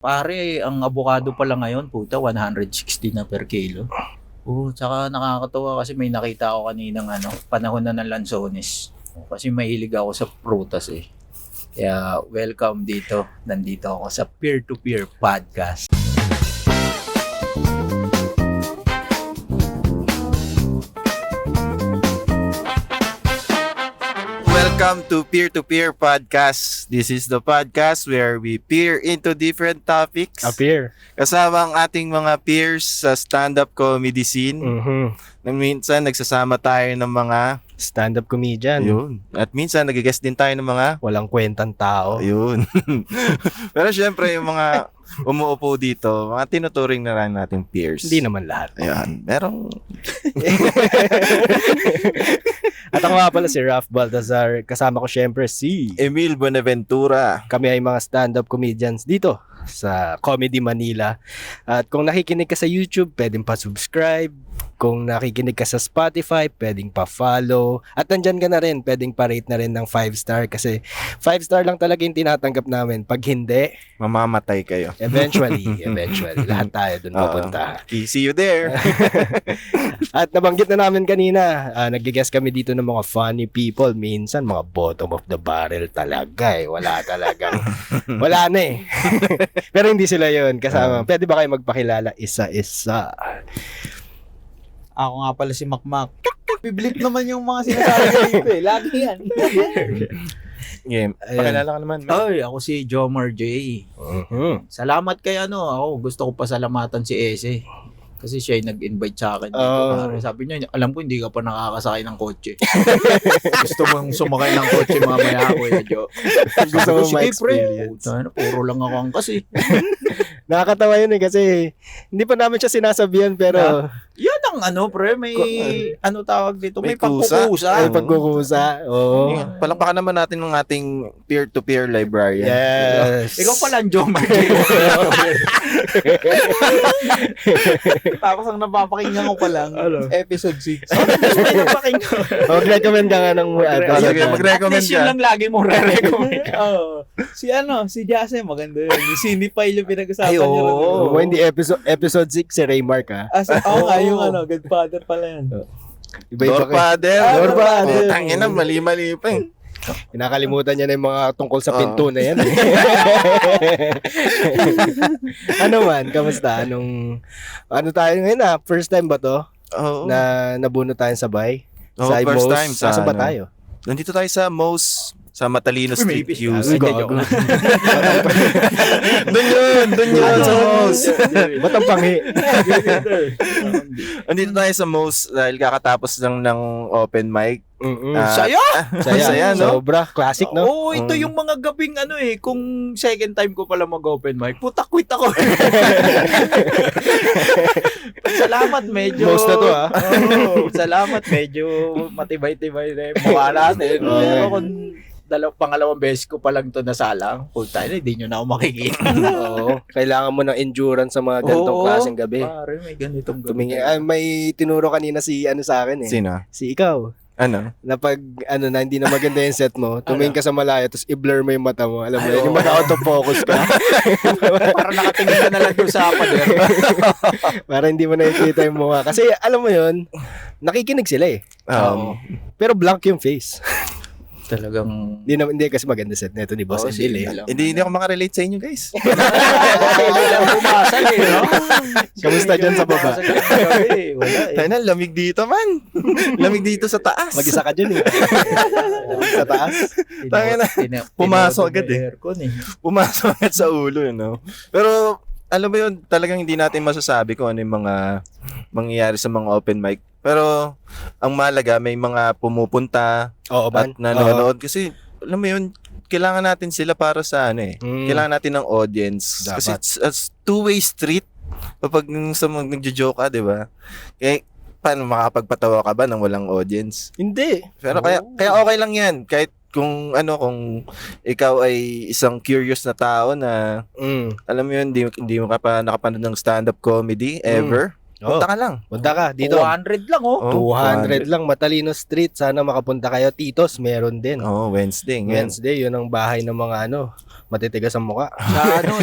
Pare, ang avocado pala ngayon, puta, 160 na per kilo. Tsaka nakakatuwa kasi may nakita ako kaninang panahon na ng lansones. Kasi mahilig ako sa prutas eh. Kaya welcome dito. Nandito ako sa Peer-to-Peer Podcast. Welcome to Peer-to-Peer Podcast. This is the podcast where we peer into different topics. Appear. Kasama ang ating mga peers sa stand-up comedy scene. Na minsan nagsasama tayo ng mga Stand-up comedian. yun. At minsan nag-guest din tayo ng mga Walang kwentang tao. yun. Pero syempre yung mga umuupo dito, mga tinuturing na rin nating peers. Hindi naman lahat. Ayan. Merong At ako nga pala si Ralph Baltazar. Kasama ko syempre si... Emil Buenaventura. Kami ay mga stand-up comedians dito sa Comedy Manila. At kung nakikinig ka sa YouTube, pwedeng pa-subscribe. Kung nakikinig ka sa Spotify, pwedeng pa-follow. At nandyan ka na rin, pwedeng pa-rate na rin ng 5-star kasi 5-star lang talaga yung tinatanggap namin. Pag hindi, Mamamatay kayo. eventually, lahat tayo dun papunta. See you there. At nabanggit na namin kanina, nag-guest kami dito ng mga funny people. Minsan, mga bottom of the barrel talaga eh. Wala talagang, wala na eh. Pero hindi sila yun kasama. Pwede ba kayo magpakilala isa-isa? Ako nga pala si Makmak. Biblip naman yung mga sinasabi ko dito eh. Lagi yan. Game. Pakilala ka naman. Ay, ako si Jomar J. Mhm. Salamat kay ako gusto ko pasalamatan si Ese. Kasi siya yung nag-invite sa akin dito. Pare. Sabi niya, alam ko hindi ka pa nakakasakay ng kotse. Gusto mong sumakay ng kotse mamaya, Kuya Jo. Gusto mo Sige, pre. ma-experience. Puro lang ako ang kasi. Nakakatawa yun eh kasi hindi pa namin siya sinasabihan pero Yan ang pre. May, tawag dito? May May kusa. pagkukusa. ay pagkukusa. Oo. Palakpakan naman natin ng ating peer-to-peer librarian. Yes. Ikaw pala ang Jomar J. Tapos ang napapakinggan ko pa lang, episode 6. May napakinggan. Mag-recommend ka nga ng Sige, At mag-recommend least yun ka. lang lagi mong re-recommend. Oo. Si Jase, maganda yun. Yung Cinepile yung pinag-usapan Ay, niyo. oo. Hindi episode 6 si Raymark ha. Nga, yung Godfather pala yan. Iba-iba kayo. Godfather. Godfather. Tangina, mali-mali pa eh. Kinakalimutan niya na yung mga tungkol sa pinto na yan. Eh. Ano man, kamusta? Ano tayo ngayon First time ba to? Oo. Na nabuno tayong sabay? Oo, Sa first Mo's? time sa Saan ba ano? tayo? Nandito tayo sa Mo's, sa Matalino Street Maybe. Views. Ay, Gago. Doon yun, sa Mo's. Ba't ang panghi? Nandito tayo sa Mo's dahil kakatapos lang ng open mic. Saya! Saya, no? Sobra. Classic, no? Oo, ito yung mga gabing kung second time ko pala mag-open mic, putak-quit ako. Salamat, medyo... Most na to, Oo, salamat, medyo matibay-tibay na yung mukha natin. Pero kung pangalawang beses ko pa lang ito nasalang, puta na, hindi nyo na ako makikita. Oo. Kailangan mo ng endurance sa mga ganitong Oo, klaseng gabi. Pare, may ganitong gabi. May tinuro kanina si sa akin eh. Sino? Si ikaw. Ano? Na pag na hindi na maganda yung set mo, tumingin ka sa malayo tapos i-blur mo yung mata mo. Alam mo, Ay, yung oo. mata auto-focus ka Para nakatingin ka na lang doon sa pader. para hindi mo nakikita yung mukha. Kasi alam mo yun, nakikinig sila eh. Pero blank yung face. Talagang... Hindi kasi maganda set nito ni Boss Oo, Emil eh. sige lang. Hindi ako makarelate sa inyo, guys. Hindi lang pumasag no? Kamusta dyan sa baba? Pumasag lang sa gabi, wala eh. Tayo na, lamig dito man. Lamig dito sa taas. Mag-isa ka dyan eh. Sa taas. Tangina. Pumasok agad eh. Aircon eh. Pumasok agad sa ulo, Pero, alam mo yun, talagang hindi natin masasabi kung ano yung mga mangyayari sa mga open mic. Pero, ang mahalaga, may mga pumupunta Oo ba? at nanonood. Kasi, alam mo yun, kailangan natin sila para sa Kailangan natin ng audience. Dapat. Kasi it's two-way street. Kapag nagjo-joke ka, di ba? Kaya, paano makapagpatawa ka ba nang walang audience? Hindi. Pero kaya okay lang yan. Kahit kung ikaw ay isang curious na tao na alam mo yun, hindi mo ka pa nakapanood ng stand-up comedy ever. Punta ka lang. Punta ka dito. 200 lang, oh. Oh, 200 lang, Matalino Street. Sana makapunta kayo. Titos, meron din. Wednesday. Wednesday, yun ang bahay ng mga matitigas ang muka.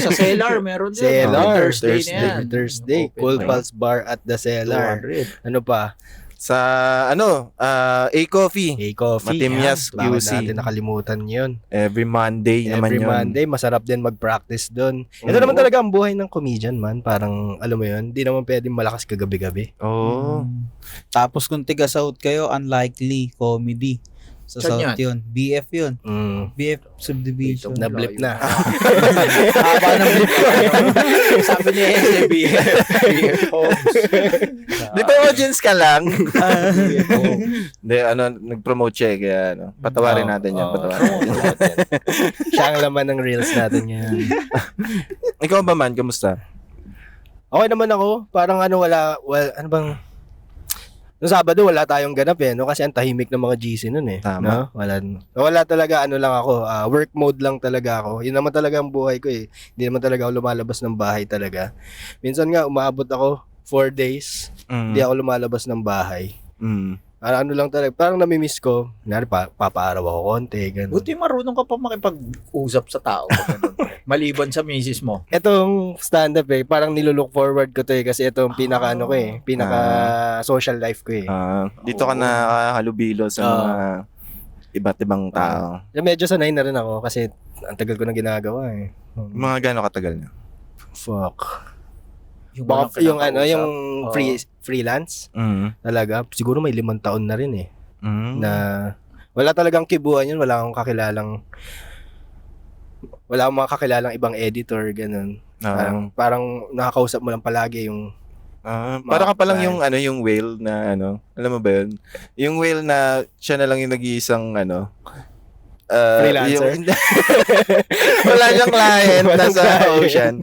Sa Cellar, meron din. Cellar, Thursday na yan. Thursday, Open Cool mic. Pulse Bar at the Cellar. 200. Ano pa? Sa A-Coffee. Coffee. Matimyas Bakit QC. natin nakalimutan yun? Every Monday naman Every yun. Monday, masarap din mag-practice doon. Ito Oo. naman talaga ang buhay ng comedian, man. Parang, alam mo yun, di naman pwedeng malakas kagabi-gabi. Oo. Tapos kung tiga South kayo, unlikely comedy. Sa Saan South yun. BF yun. BF subdivision. Na-blip na. Haba ng blip ko. Sabi ni SB. Di ba audience ka lang? Hindi, nag-promote siya. Kaya, patawarin natin yan. Patawarin natin. Siya ang laman ng reels natin ngayon. Ikaw ba man, kamusta? Okay naman ako. Parang ano bang... Noong Sabado, wala tayong ganap no? Kasi ang tahimik ng mga GC nun Tama. No? Wala talaga, lang ako. Work mode lang talaga ako. Yun naman talaga ang buhay ko Hindi naman talaga ako lumalabas ng bahay talaga. Minsan nga, umaabot ako 4 days. Hindi ako lumalabas ng bahay. Ano lang talaga, parang namimiss ko. Papaaraw ako konti. Ganun. Buti marunong ka pa makipag-usap sa tao. Maliban sa misis mo. Itong stand-up parang nilulook forward ko to kasi itong pinaka pinaka social life ko Dito ka na halubilo sa mga iba't ibang tao. Medyo sanay na rin ako kasi ang tagal ko na ginagawa Mga gano'ng katagal na? Fuck. Baka Yung freelance talaga siguro may 5 taon na rin na wala talagang kibuan yun, wala akong mga kakilalang ibang editor ganun. Parang nakakausap mo lang palagi yung para ka pa lang yung yung whale na alam mo ba yun? Yung whale na siya na lang yung nag-iisang freelancer? Wala siyang client Walang nasa client. ocean.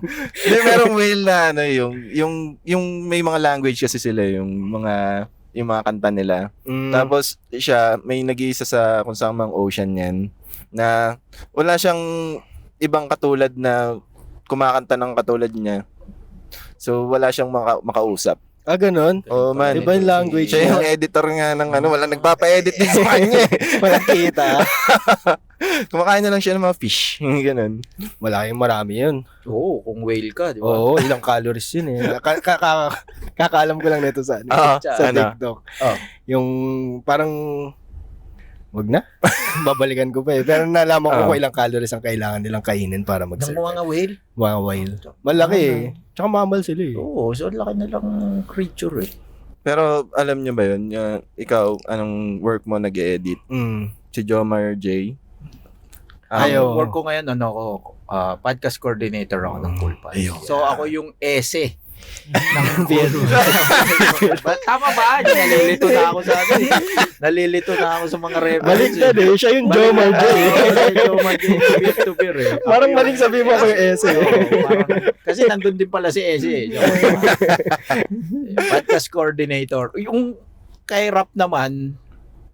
May merong whale na yung may mga language kasi sila yung mga kanta nila. Tapos siya may nag-iisa sa kung saan mang ocean yan na wala siyang ibang katulad na kumakanta ng katulad niya. So wala siyang makausap. Ganun? Oh man. Iba yung language Siya yung editor nga ng wala nagpapa-edit din sa kanya. walang kita. Kumakain na lang siya ng mga fish. Ganun. Marami yun. Oo, kung whale ka, di ba? Oo, ilang calories yun kakaalam ko lang nito sa Ano? TikTok. Yung parang wag na. Babalikan ko pa Pero nalaman ko kung ilang calories ang kailangan nilang kainin para Ng mag-serve. mga whale? Mga whale. Malaki Tsaka mamal sila Oo, so laki na lang creature Pero alam niyo ba yun? Ikaw, anong work mo nag-edit? Si Jomar J? Ayo. Work ko ngayon, podcast coordinator ako ng Cool Pals. Ayun. So ako yung ese ng Cool Tama ba? Nalilito na ako sa Nalilito na ako sa mga reference. Baliktad siya yung Jomar J. Jomar J. Beer to beer Parang maling sabihin mo ako yung ese. Kasi nandun din pala si Ese. Podcast coordinator. Yung kay Rap naman,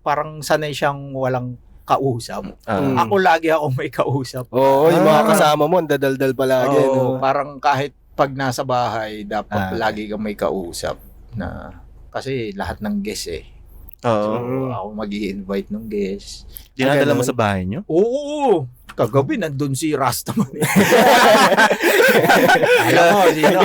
parang sanay siyang walang kausap. Ako lagi ako may kausap. Oo, yung mga kasama mo, ang dadaldal palagi. Oo, parang kahit pag nasa bahay, dapat lagi kang may kausap na kasi lahat ng guest Oo. So, ako mag-i-invite ng guest. Dinadala mo sa bahay niyo? Oo! Kagabi, nandun si Rastaman. Alam mo, sino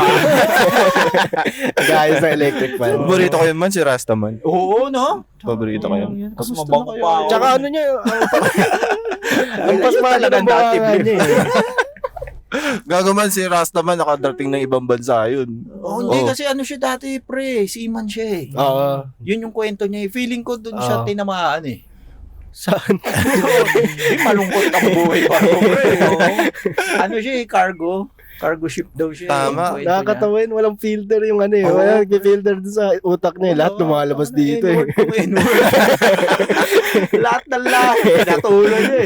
Gaya sa electric fan. Paborito ko yun man si Rastaman. Oo, no? Paborito ko yun. Mas Kamusta mabango na pa ako. Tsaka ano niya, ang pasmali talagang ng dati, buwangan niya Gagaman si Rastaman, nakadating ng ibang bansa yun. Hindi kasi ano siya dati, pre. Seaman siya Oo. Yun yung kwento niya. Feeling ko dun siya tinamaan Saan? Malungkot ang buhay pa ito, pre. Ano siya cargo. Cargo ship daw siya. Tama. Yung kwento niya. Nakakatawa yun, walang filter yung Walang filter doon sa utak niya. Lahat lumalabas dito Lahat ng lahat. Pinatuloy niya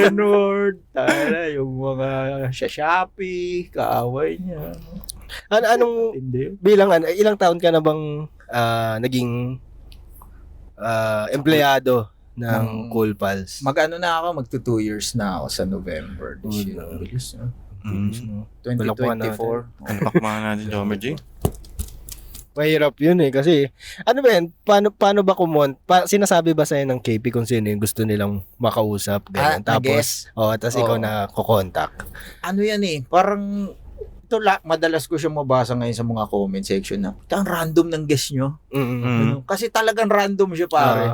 N-word. Tara, yung mga Shopee, kaaway niya. Anong, Hindi. bilang ilang taon ka na bang naging empleyado ng Cool Pals? Mag-ano na ako, magto 2 years na ako sa November this year. Bilis, no? Bilis, no? 2024. Palakpakan natin, Jomar J. Mahirap yun eh. Kasi, ano ba yan? Paano ba sinasabi ba sa'yo ng KP kung sino yung gusto nilang makausap? Ganyan. Guess. Tapos ikaw Oo. na kukontak. Ano yan eh, parang ito madalas ko siya mabasa ngayon sa mga comment section na, ang random ng guest nyo. Ano? Kasi talagang random siya pare.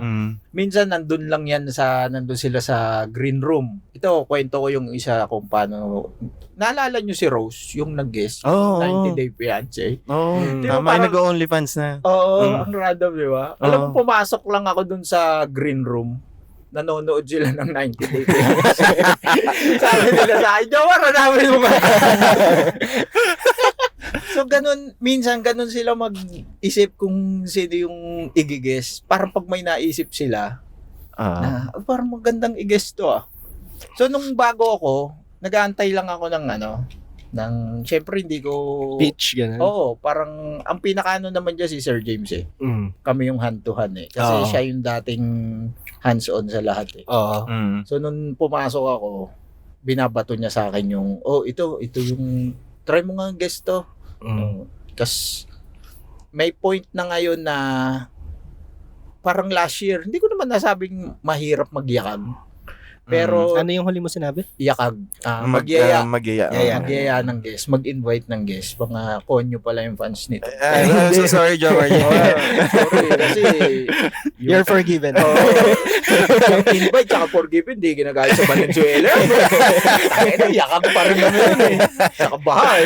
Minsan nandun sila sa green room. Ito, kwento ko yung isa kung paano, naalala nyo si Rose, yung nag-guest, 90 Day Fiancé. Di ba Tama, parang- nag-OnlyFans na. Oo, ang random, di ba? Alam mo, pumasok lang ako dun sa green room, nanonood sila ng 90 Day Fiancé. Sabi nila sa akin, Jawar, namin mo ba? So, minsan ganun sila mag-isip kung sino yung i-guess. Parang pag may naisip sila, na, parang magandang i-guess to ah. So, nung bago ako, nag-aantay lang ako syempre hindi ko... Pitch, gano'n. Oo, parang, ang pinakaano naman dyan si Sir James eh. Kami yung hand-to-hand eh. Kasi Oo. siya yung dating hands-on sa lahat eh. Oo. So, nung pumasok ako, binabato niya sa akin yung, ito yung, try mo nga guess to. Kasi, may point na ngayon na, parang last year, hindi ko naman nasabing mahirap magyakag. Pero, Ano yung huli mo sinabi? yakag. Magyaya. Magyaya. Ng guest. Mag-invite ng guest. Mga konyo pala yung fans nito. So sorry, Jomar. Sorry, kasi, You're forgiven. yung invite tsaka forgiven, di ginagalit sa Valenzuela. Yakag pa rin naman yun eh. Saka bahay.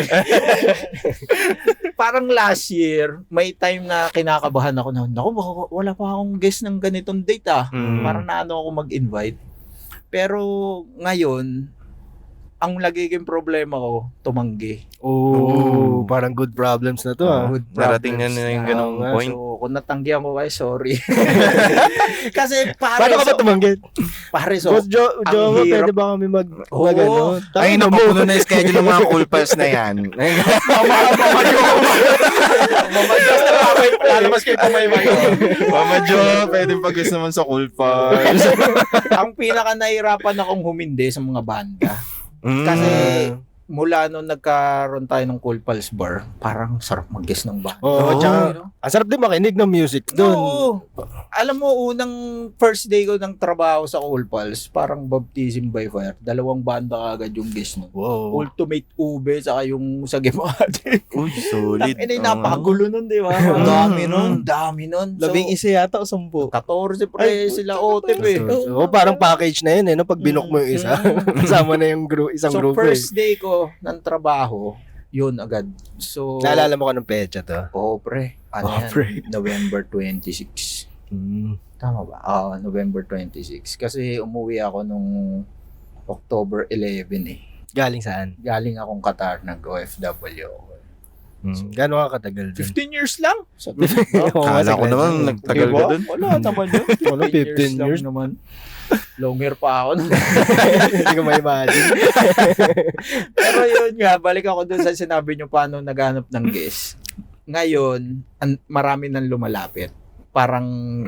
Parang last year, may time na kinakabahan ako na, naku, wala pa akong guest ng ganitong date ah. Parang naano ako mag-invite. Pero ngayon, ang nagiging problema ko, tumanggi. Parang good problems na to ah. Good Narating problems na yung na. ganong nga. point. So, kung natanggihan ko kayo, sorry. Kasi Paano ka ba tumanggit? pare, so, Boss Joe, ang hirap. pwede ba kami mag Oo. ano? Ay, napupuno na yung schedule ng mga cool pals na yan. lalabas kayo pa may Mama Jo, pwede pag-guess naman sa cool pals. Ang pinaka nahirapan akong humindi sa mga banda. Kasi mula nung nagkaroon tayo ng Cool Pals Bar, parang sarap mag-guess ng banda. Oo, tsaka, ang sarap din makinig ng music doon. Oo. Alam mo, unang first day ko ng trabaho sa Cool Pals, parang Baptism by Fire. 2 banda agad yung guess nun. Wow. Ultimate Ube, saka yung sa Gemate. Uy, solid. Napakagulo nun, di ba? Dami nun. So, 11 yata o 10. 14 pre sila OTP eh. Oo, parang package na yun eh, no? Pag binook mo yung isa, kasama na yung isang So grupo eh. first day ko ng trabaho, yun agad. So, Naalala mo ka ng pecha to? Oo, pre. Ano Oo, yan? pre. November 26. Tama ba? November 26. Kasi umuwi ako nung October 11 eh. Galing saan? Galing akong Qatar, nag-OFW. Gano'n ka katagal dun? 15 years lang. Sabi Oo, Kala ko saglit. naman, nagtagal ka dun. Wala naman yun. Ano, 15 lang years? naman. Long hair pa ako. Hindi ko ma-imagine. Pero yun nga, balik ako dun sa sinabi nyo paano naghanap ng guest. Ngayon, marami nang lumalapit. Parang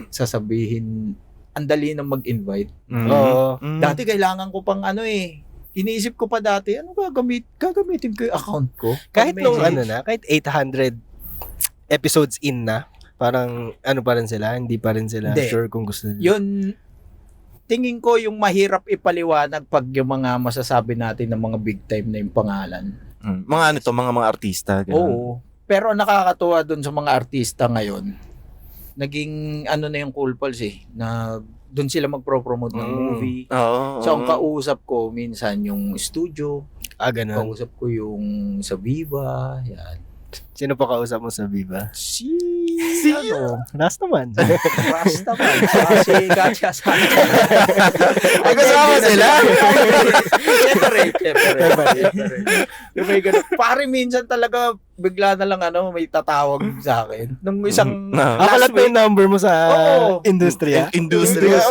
sasabihin, ang dali nang mag-invite. Oo. Dati kailangan ko pang iniisip ko pa dati, gagamitin ko yung account ko. Kahit nung Pang-message. kahit 800 episodes in na, parang pa rin sila, hindi pa rin sila Hindi. sure kung gusto nila. Yun, tingin ko yung mahirap ipaliwanag pag yung mga masasabi natin ng mga big time na yung pangalan. Mga ano to, mga artista. Ganun. Oo. Pero ang nakakatuwa dun sa mga artista ngayon, naging na yung Cool Pals na dun sila magpro-promote ng movie. Oo. So, ang kausap ko minsan yung studio, Ganun. kausap ko yung sa Viva, yan. Sino pa kausap mo sa Viva? Si ano? Last naman. Rasta man. Si Katya San. Ay, kasama sila? Siyempre. May ganun. Pare, minsan talaga bigla na lang may tatawag sa akin. Nung isang Akalat pa yung number mo sa Oo. industriya? Industriya.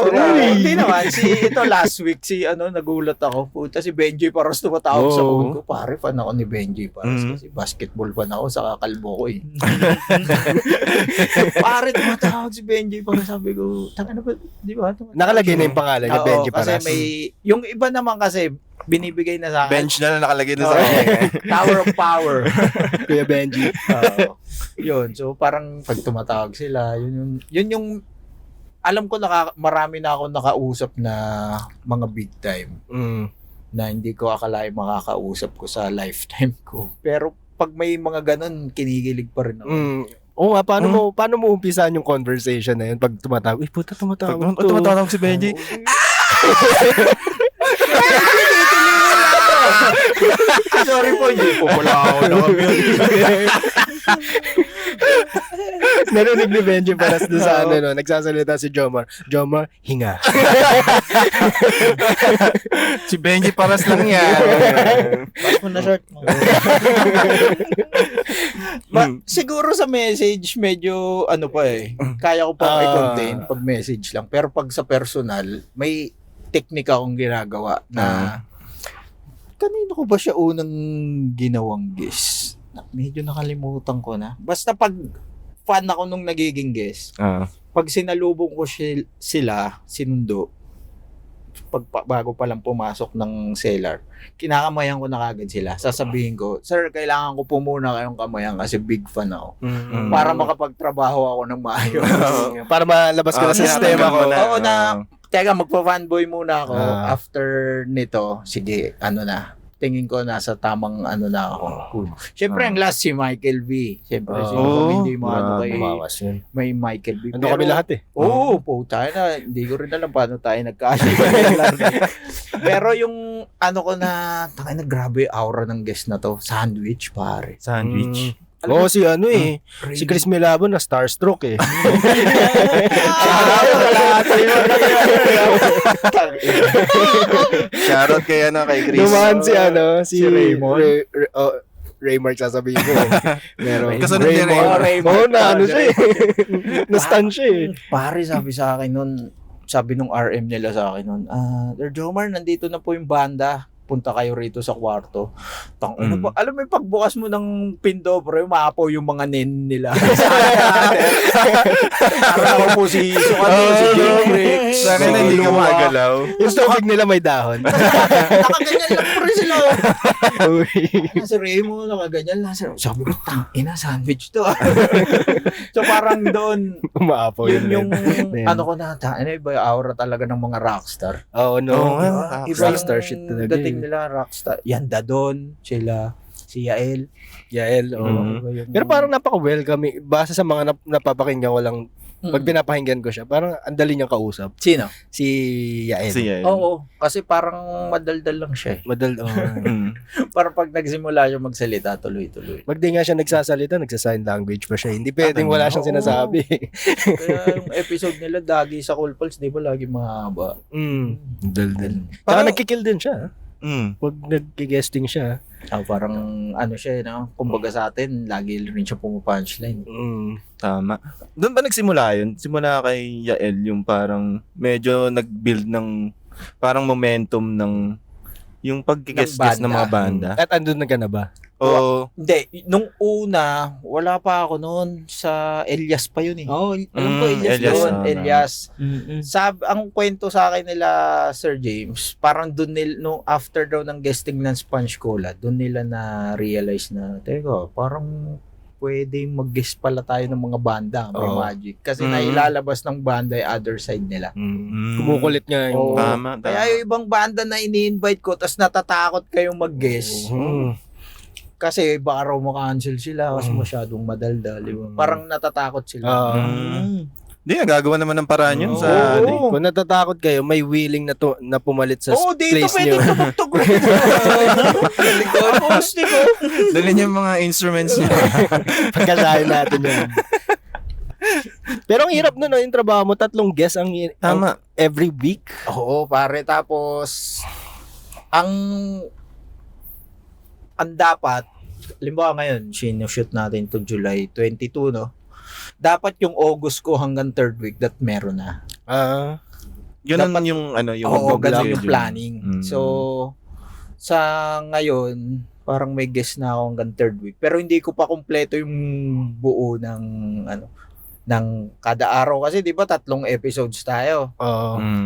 Hindi naman. Ito last week, nagulat ako. Puta, si Benji Paros tumatawag sa phone ko. Pare, fan ako ni Benji Paros. Kasi basketball fan ako sa kalbo ko eh. Pare, tumatawag si Benji Paros. Sabi ko, tanga na ba? Di ba? Nakalagay na yung pangalan ni Oo, Benji kasi Paras. may, yung iba naman kasi, binibigay na sa akin. Bench na lang nakalagay doon sa Oo. kanya. Tower of Power. Kuya Benji. Oo. Yun. So, parang pag tumatawag sila, yun yung alam ko marami na ako nakausap na mga big time Mm. na hindi ko akalain makakausap ko sa lifetime ko. Pero pag may mga ganun, kinikilig pa rin ako. Oo nga, paano mo umpisahan yung conversation na yun pag tumatawag? Uy, puta, tumatawag Pag to. tumatawag si Benji, Sorry po, hindi po pala ako Narinig ni Benji Paras doon sa ano, no, nagsasalita si Jomar. Jomar, hinga. si Benji Paras lang yan. Pas mo na short mo. Siguro sa message, medyo ano pa kaya ko pa i-contain pag message lang. Pero pag sa personal, may technique akong ginagawa na kanino ko ba siya unang ginawang guest? Medyo nakalimutan ko na. Basta pag fan ako nung nagiging guest, pag sinalubong ko sila, sinundo, bago pa lang pumasok ng cellar, kinakamayan ko na kagad sila. Sasabihin ko, sir, kailangan ko po muna kayong kamayan kasi big fan ako. Para makapagtrabaho ako ng maayos. Para malabas ko na sa sistema ko. Oo na, teka, magpa-fanboy muna ako. After nito, sige, tingin ko nasa tamang na ako. Siyempre, ang last si Michael V. Siyempre, hindi mo kay Bumawas yun. may Michael V. Ando kami lahat Oo, tayo na. Hindi ko rin alam paano tayo nagkasya. Pero yung ko na, tangina, grabe yung aura ng guest na to. Sandwich, pare. Sandwich. Oo, si si Chris Milabon na starstruck Shoutout kay Chris. Dumaan si Raymond. Raymark sasabihin ko Meron. Kasunod ni Raymond. Oo, na siya Na-stun siya Pare, sabi sa akin nun, sabi nung RM nila sa akin nun, Sir Jomar, nandito na po yung banda. Punta kayo rito sa kwarto. Alam mo yung pagbukas mo ng pinto, bro, maapaw yung mga nen nila. Parang ako po si Jomrix. Sa akin hindi ka magalaw. Yung tubig nila may dahon. Nakaganyan lang po rin sila. Si Remo, nakaganyan lang. Sabi ko, tangina, sandwich to. So parang doon, Umaapaw yun yung nen. ko na, iba yung aura talaga ng mga rockstar. Oo, no. Iba Rockstar yung shit talaga dating nila, rockstar. Yan, Dadon, sila, si Yael. Yael, oo. Iba yung- Pero parang napaka-welcome. Base sa mga napapakinggan ko lang, pag pinapakinggan ko siya, parang ang dali niyang kausap. Sino? Si Yael. Oo, kasi parang madaldal lang siya. Parang pag nagsimula siya magsalita, tuloy-tuloy. Pag di nga siya nagsasalita, nagsa-sign language pa siya. Hindi pwedeng wala siyang Oo. sinasabi. Kaya yung episode nila, Dagi sa Cool Pulse, di ba lagi mahaba? Daldal. Tsaka Parang- nagkikill din siya. Pag nag-guesting siya. Parang siya, kumbaga sa atin, lagi rin siya pumapunchline. Tama. Doon ba nagsimula yun? Simula kay Yael yung parang medyo nag-build ng parang momentum ng yung pag-guest ng mga banda. At andun na ka na ba? Oo. Hindi, nung una, wala pa ako noon sa Elias pa yun eh. Oo, alam ko Elias Elias, doon, oo. Elias. Ang kwento sa akin nila, Sir James, parang doon nung after daw ng guesting ng Sponge Cola, doon nila na-realize na, teka, parang pwede mag-guest pala tayo ng mga banda, Oo. Magic. Kasi nailalabas ng banda yung other side nila. Kumukulit nga yung... Oo. Tama. Kaya yung ibang banda na ini-invite ko, tas natatakot kayong mag-guest. Kasi baka raw makancel sila kasi masyadong madaldal. Parang natatakot sila. Hindi, gagawa naman ng paraan yun Oo. sa... Kung natatakot kayo, may willing na pumalit sa Dito place pwede nyo. tumugtog rin. Acoustic ko. Dalhin yung mga instruments niya. Pagkasahin natin yan. Pero ang hirap nun, yung trabaho mo, 3 guests Tama. every week. Oo, pare. Tapos, ang dapat, limbawa ngayon, sinushoot natin to July 22, no? Dapat yung August ko hanggang 3rd week that meron na. Yun Dapat- yung Oo, ganun schedule. yung planning. So, sa ngayon, parang may guess na ako hanggang 3rd week. Pero hindi ko pa kumpleto yung buo ng ng kada araw. Kasi di ba 3 episodes tayo.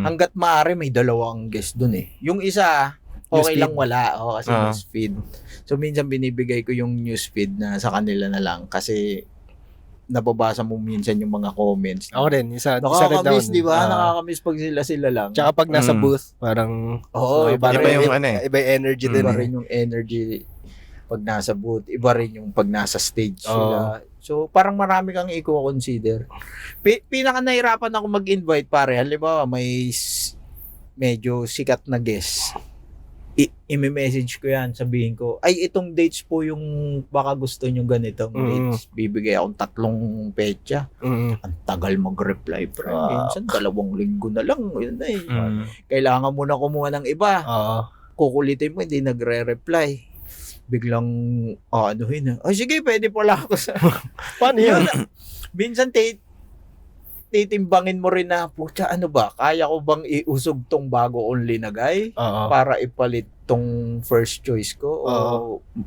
Hanggat maaari may 2 guest dun eh. Yung isa, okay Newsfeed. lang wala. Kasi Ah. newsfeed. So, minsan binibigay ko yung newsfeed na sa kanila na lang kasi nababasa mo minsan yung mga comments. Ako rin, isa rin Nakakamiss, down. di ba? Nakakamiss pag sila lang. Tsaka pag nasa Mm. booth, parang Oo, iba Iba rin yung ano eh. iba yung energy din. Iba eh. rin yung energy pag nasa booth. Iba rin yung pag nasa stage Oo. sila. So, parang marami kang i-consider. Pinaka nahirapan ako mag-invite, pare. Halimbawa, may medyo sikat na guest. I-message ko yan, sabihin ko, ay, itong dates po yung baka gusto nyo ganitong dates. Bibigay akong 3 petsa. Mm. Ang tagal mag-reply, pre. Ah. Minsan, 2 linggo na lang. Yun na eh. Mm. Kailangan mo na kumuha ng iba. Oo. Kukulitin mo, hindi nagre-reply. Biglang, anuhin. Ay, sige, pwede pala ako sa... Paano yun? Minsan, titimbangin mo rin na, pucha, ano ba? Kaya ko bang iusog tong bago only na guy? Oo. Para ipalit tong first choice ko? O Oo.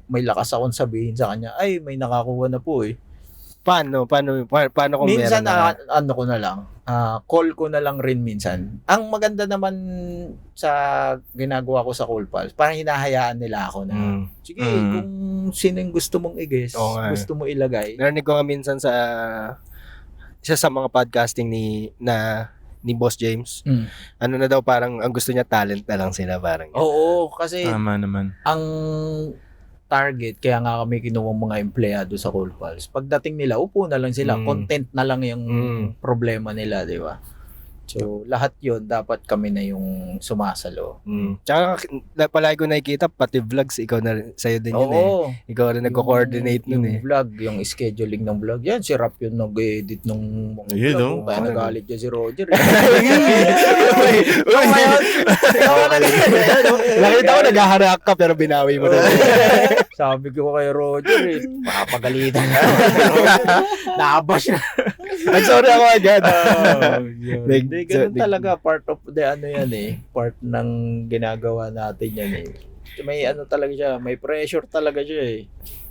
may lakas akong sabihin sa kanya, ay, may nakakuha na po eh. Paano kung Minsan, meron na? ano ko na lang, call ko na lang rin minsan. Ang maganda naman sa ginagawa ko sa Call Pals, parang hinahayaan nila ako na, Mm. sige, Mm. kung sino yung gusto mong i-guess, Oo nga eh. gusto mo ilagay. Narinig ko nga minsan sa isa sa mga podcasting ni Boss James. Mm. Ano na daw, parang ang gusto niya talent na lang sila, parang. Oo, kasi Tama naman. ang target, kaya nga kami kinuha mga empleyado sa Call Pals. Pagdating nila, upo na lang sila. Mm. Content na lang yung Mm. problema nila, di ba? So, lahat yon dapat kami na yung sumasalo. Tsaka palagi ko nakikita, pati vlogs, ikaw na rin, sa'yo din yun eh. Oo. Ikaw rin nagko-coordinate nun eh. Yung vlog, yung scheduling ng vlog. Yan, si Rap yung nag-edit ng mga Ayun, vlog. oh. Kaya Okay. nagalit dyan si Roger. Ikaw ba yun? Ikaw ba Nakita ko naghaharak ka pero binawi mo rin. Sabi ko kay Roger eh, papagalitan na. Nabash na. Nag-sorry ako agad. Hindi, ganun talaga. Part of the ano yan eh. Part ng ginagawa natin yan eh. May ano talaga siya, may pressure talaga siya eh.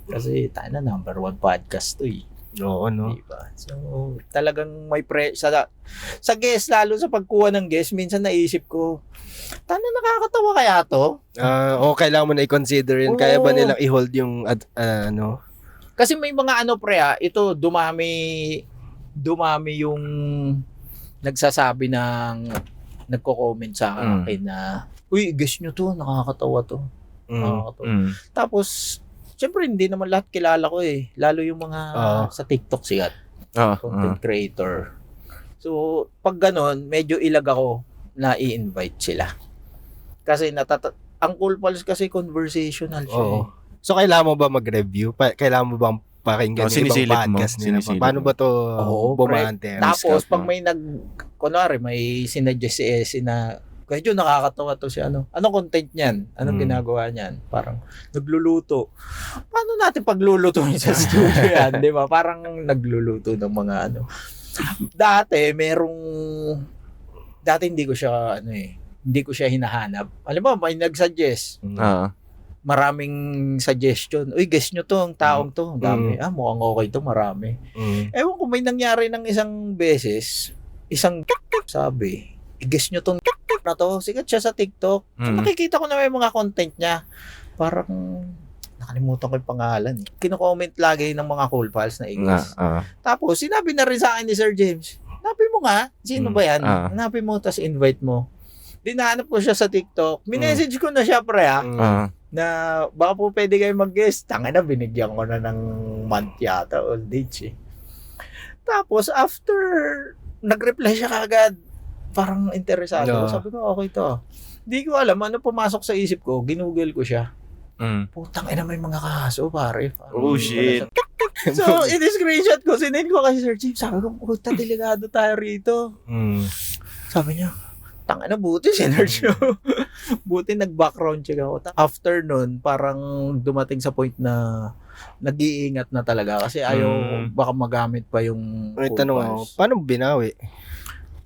Kasi tayo na number 1 podcast to eh. Oo, no? Diba? So, talagang may sa guest, lalo sa pagkuha ng guest, minsan naisip ko, nakakatawa kaya to? O kailangan mo na i-consider yun. Kaya ba Oo. nilang i-hold yung ano? Kasi may mga ano pre ito dumami yung nagsasabi ng nagko-comment sa akin na, uy, guess nyo to, nakakatawa to. Nakakatawa. Mm. Tapos, syempre hindi naman lahat kilala ko eh. Lalo yung mga sa TikTok sikat. Content creator. So, pag ganon, medyo ilag ako na i-invite sila. Kasi ang Cool Pals kasi conversational siya. Oo. So, kailangan mo ba mag-review? Kailangan mo bang pakinggan yung ibang Sinisilip mo. podcast nila? Sinisilip Paano mo. ba to Oo, bumante? Tapos, Scout pag mo. kunwari, may sinuggest si Essie na, medyo nakakatawa to siya, anong content niyan? Anong ginagawa niyan? Parang, nagluluto. Paano natin paglulutuin sa studio yan? Di ba? Parang nagluluto ng mga Dati, dati hindi ko siya, hindi ko siya hinahanap. Alam mo, may nag-suggest. Maraming suggestion. Uy, guess nyo to, ang taong to. Ang dami. Mukhang okay to, marami. Ewan ko, may nangyari ng isang beses, isang sabi, i-guess nyo tong na to. Sikat siya sa TikTok. So, nakikita ko na may mga content niya. Parang, nakalimutan ko yung pangalan. Kino-comment lagi ng mga Cool Pals na i-guess. Tapos, sinabi na rin sa akin ni Sir James, hanapin mo nga, sino ba yan? Hanapin mo, tas invite mo. Dinahanap ko siya sa TikTok. Minessage ko na siya, pre, na baka po pwede kayo mag-guest. Tangina, binigyan ko na ng month yata, all dates eh. Tapos, after nag-reply siya kagad, parang interesado. No. Sabi ko, okay to. Hindi ko alam, ano pumasok sa isip ko, ginugel ko siya. Putang ina, may mga kaso, pare. Oh, shit. So, in-screenshot ko, sinend ko kasi Sir James. Sabi ko, puta, delikado tayo rito. Sabi niya, tangina, buti sinerge ko. Buti nag-background check ako. After nun, parang dumating sa point na nag-iingat na talaga kasi ayaw baka magamit pa yung May Cool tanong Pals. ako, paano mo binawi?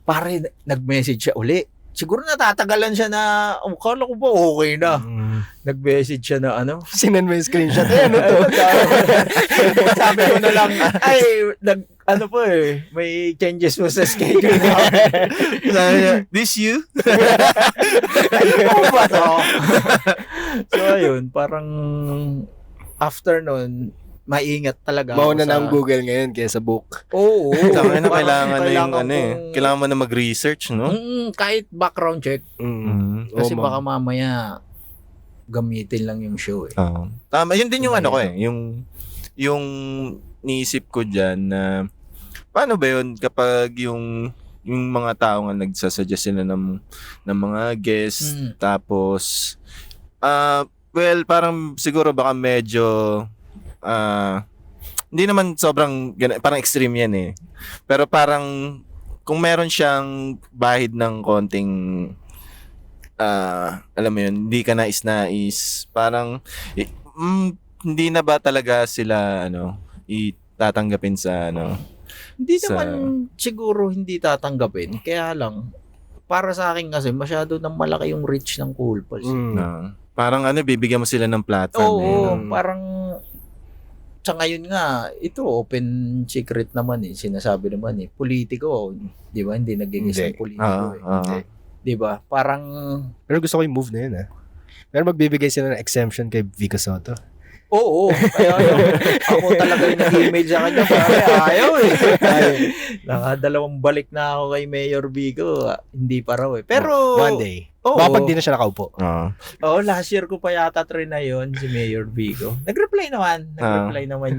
Pare, nag-message siya uli siguro natatagalan siya na, kala ko ba okay na. Nag-message siya na ano. Sinend mo yung screenshot. Eh, ano to? Sabi ko na lang, ay, ano po may changes mo sa schedule mo. Sabi niya, this you? Ano ba to? So, ayun, parang after nun, maingat talaga Mauna ako na ang Google ngayon kaysa book. Oo. Sabi na Parang kailangan na yung kong- kailangan mo na mag-research, no? Kahit background check. Kasi Oo, baka mamaya gamitin lang yung show eh. Tama, yun din yung ano ko yung niisip ko diyan na paano ba yun kapag yung mga tao nga nagsasuggest sila ng mga guests tapos well parang siguro baka medyo hindi naman sobrang parang extreme yan eh. Pero parang kung meron siyang bahid ng konting alam mo yun, hindi ka nais-nais, parang hindi na ba talaga sila itatanggapin sa Hindi Sa- naman siguro hindi tatanggapin. Kaya lang, para sa akin kasi masyado nang malaki yung reach ng Cool Pals. parang bibigyan mo sila ng platform Oo, eh. parang sa ngayon nga, ito open secret naman eh. Sinasabi naman eh, politiko, di ba? Hindi nagiging Hindi. isang politiko eh. Hindi. Di ba? Parang, Pero gusto ko yung move na yun, Pero magbibigay sila ng exemption kay Vico Soto. oo. Kaya ako talaga yung nag-email sa kanya. Pare, ayaw eh. Nakadalawang balik na ako kay Mayor Vico. Hindi pa raw eh. Pero, One day. oo. Baka pag di na siya nakaupo. Oo, last year ko pa yata try na yon si Mayor Vico. Nag-reply naman